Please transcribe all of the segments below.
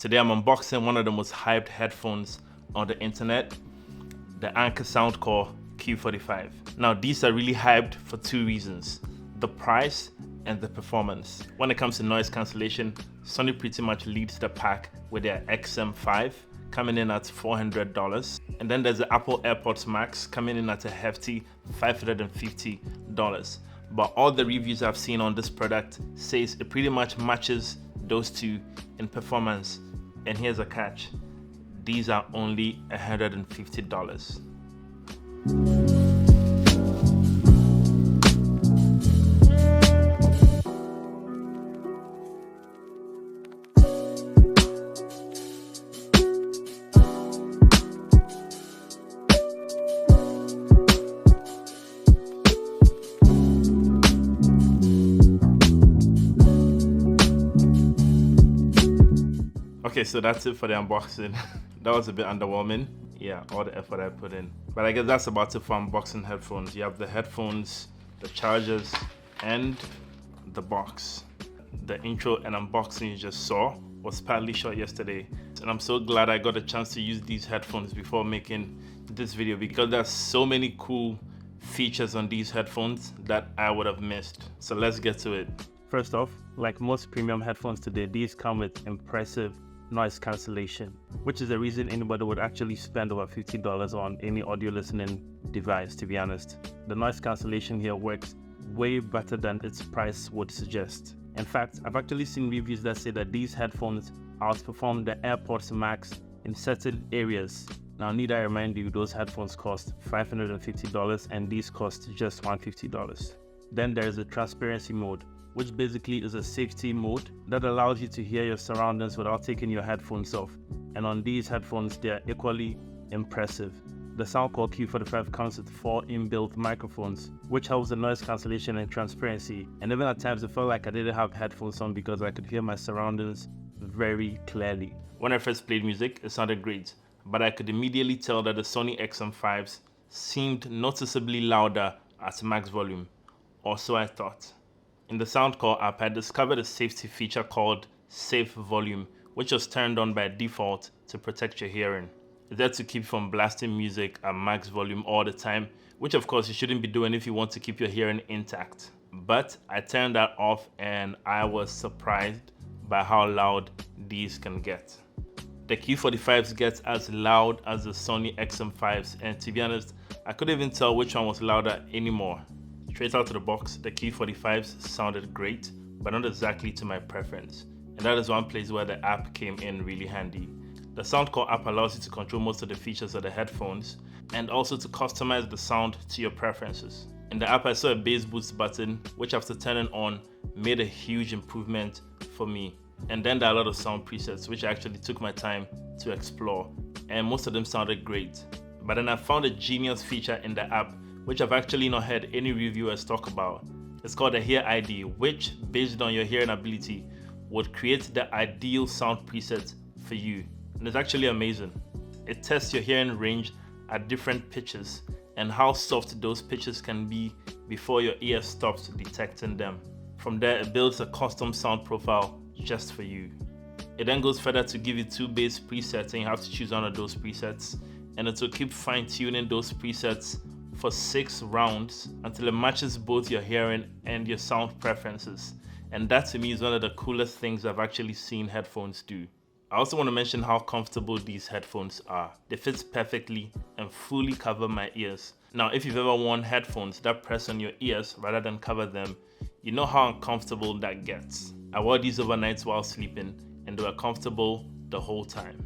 Today I'm unboxing one of the most hyped headphones on the internet, the Anker Soundcore Q45. Now these are really hyped for two reasons: the price and the performance. When it comes to noise cancellation, Sony pretty much leads the pack with their XM5 coming in at $400. And then there's the Apple Airpods Max coming in at a hefty $550. But all the reviews I've seen on this product says it pretty much matches those two in performance. And here's a catch: these are only $150. Okay, so that's it for the unboxing. That was a bit underwhelming. Yeah, all the effort I put in. But I guess that's about it for unboxing headphones. You have the headphones, the chargers, and the box. The intro and unboxing you just saw was partly shot yesterday. And I'm so glad I got a chance to use these headphones before making this video, because there's so many cool features on these headphones that I would have missed. So let's get to it. First off, like most premium headphones today, these come with impressive noise cancellation, which is the reason anybody would actually spend over $50 on any audio listening device, to be honest. The noise cancellation here works way better than its price would suggest. In fact, I've actually seen reviews that say that these headphones outperform the Airpods Max in certain areas. Now, need I remind you, those headphones cost $550 and these cost just $150. Then there's the transparency mode, which basically is a safety mode that allows you to hear your surroundings without taking your headphones off. And on these headphones, they are equally impressive. The Soundcore Q45 comes with 4 inbuilt microphones, which helps the noise cancellation and transparency. And even at times, it felt like I didn't have headphones on because I could hear my surroundings very clearly. When I first played music, it sounded great, but I could immediately tell that the Sony XM5s seemed noticeably louder at max volume, or so I thought. In the Soundcore app, I discovered a safety feature called Safe Volume, which was turned on by default to protect your hearing. It's there to keep from blasting music at max volume all the time, which of course you shouldn't be doing if you want to keep your hearing intact. But I turned that off and I was surprised by how loud these can get. The Q45s get as loud as the Sony XM5s, and to be honest, I couldn't even tell which one was louder anymore. Straight out of the box, the Q45s sounded great, but not exactly to my preference. And that is one place where the app came in really handy. The Soundcore app allows you to control most of the features of the headphones and also to customize the sound to your preferences. In the app, I saw a bass boost button, which after turning on, made a huge improvement for me. And then there are a lot of sound presets, which I actually took my time to explore, and most of them sounded great. But then I found a genius feature in the app, which I've actually not heard any reviewers talk about. It's called a Hear ID, which, based on your hearing ability, would create the ideal sound preset for you. And it's actually amazing. It tests your hearing range at different pitches and how soft those pitches can be before your ear stops detecting them. From there, it builds a custom sound profile just for you. It then goes further to give you 2 bass presets, and you have to choose one of those presets, and it will keep fine-tuning those presets for 6 rounds until it matches both your hearing and your sound preferences. And that to me is one of the coolest things I've actually seen headphones do. I also want to mention how comfortable these headphones are. They fit perfectly and fully cover my ears. Now, if you've ever worn headphones that press on your ears rather than cover them, you know how uncomfortable that gets. I wore these overnight while sleeping and they were comfortable the whole time.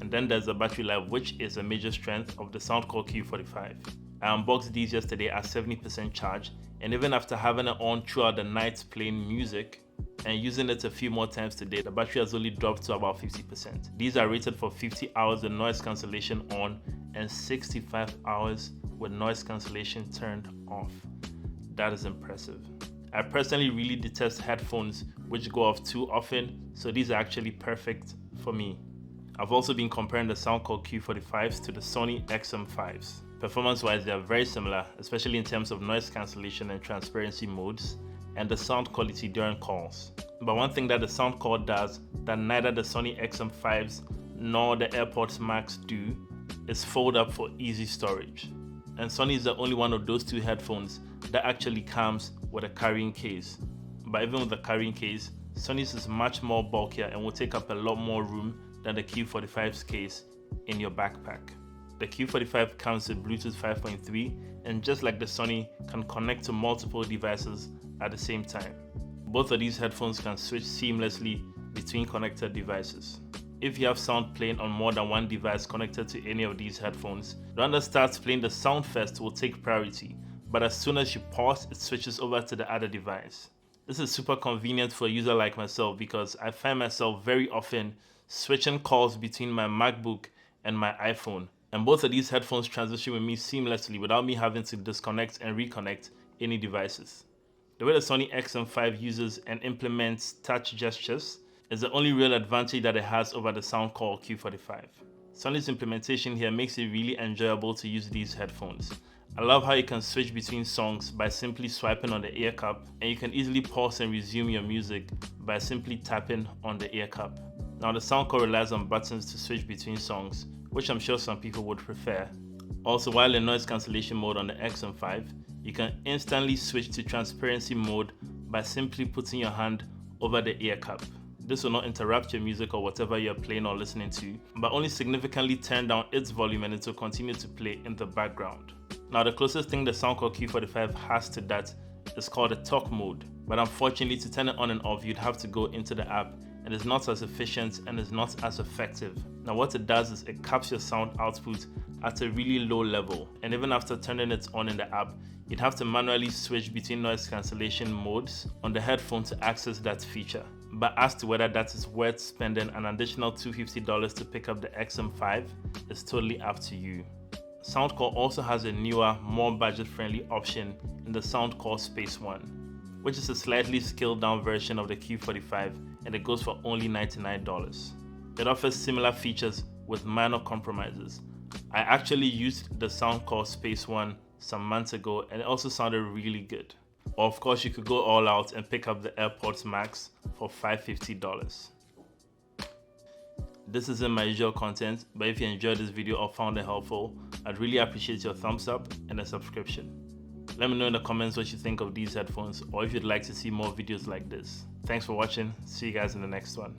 And then there's the battery life, which is a major strength of the Soundcore Q45. I unboxed these yesterday at 70% charge, and even after having it on throughout the night playing music and using it a few more times today, the battery has only dropped to about 50%. These are rated for 50 hours with noise cancellation on and 65 hours with noise cancellation turned off. That is impressive. I personally really detest headphones which go off too often, so these are actually perfect for me. I've also been comparing the Soundcore Q45s to the Sony XM5s. Performance-wise, they are very similar, especially in terms of noise cancellation and transparency modes, and the sound quality during calls. But one thing that the Soundcore does that neither the Sony XM5s nor the Airpods Max do is fold up for easy storage. And Sony is the only one of those two headphones that actually comes with a carrying case. But even with the carrying case, Sony's is much more bulkier and will take up a lot more room than the Q45's case in your backpack. The Q45 comes with Bluetooth 5.3 and just like the Sony, can connect to multiple devices at the same time. Both of these headphones can switch seamlessly between connected devices. If you have sound playing on more than one device connected to any of these headphones, the one that starts playing the sound first will take priority, but as soon as you pause, it switches over to the other device. This is super convenient for a user like myself because I find myself very often switching calls between my MacBook and my iPhone, and both of these headphones transition with me seamlessly without me having to disconnect and reconnect any devices. The way the Sony XM5 uses and implements touch gestures is the only real advantage that it has over the Soundcore Q45. Sony's implementation here makes it really enjoyable to use these headphones. I love how you can switch between songs by simply swiping on the ear cup, and you can easily pause and resume your music by simply tapping on the ear cup. Now the Soundcore relies on buttons to switch between songs, which I'm sure some people would prefer. Also, while in noise cancellation mode on the XM5, you can instantly switch to transparency mode by simply putting your hand over the ear cup. This will not interrupt your music or whatever you're playing or listening to, but only significantly turn down its volume and it will continue to play in the background. Now the closest thing the Soundcore Q45 has to that is called a talk mode, but unfortunately to turn it on and off you'd have to go into the app, and it's not as efficient and is not as effective. Now what it does is it caps your sound output at a really low level, and even after turning it on in the app, you'd have to manually switch between noise cancellation modes on the headphone to access that feature. But as to whether that is worth spending an additional $250 to pick up the XM5 is totally up to you. Soundcore also has a newer, more budget-friendly option in the Soundcore Space One, which is a slightly scaled-down version of the Q45, and it goes for only $99. It offers similar features with minor compromises. I actually used the Soundcore Space One some months ago and it also sounded really good. Or of course you could go all out and pick up the Airpods Max for $550. This isn't my usual content, but if you enjoyed this video or found it helpful, I'd really appreciate your thumbs up and a subscription. Let me know in the comments what you think of these headphones or if you'd like to see more videos like this. Thanks for watching, see you guys in the next one.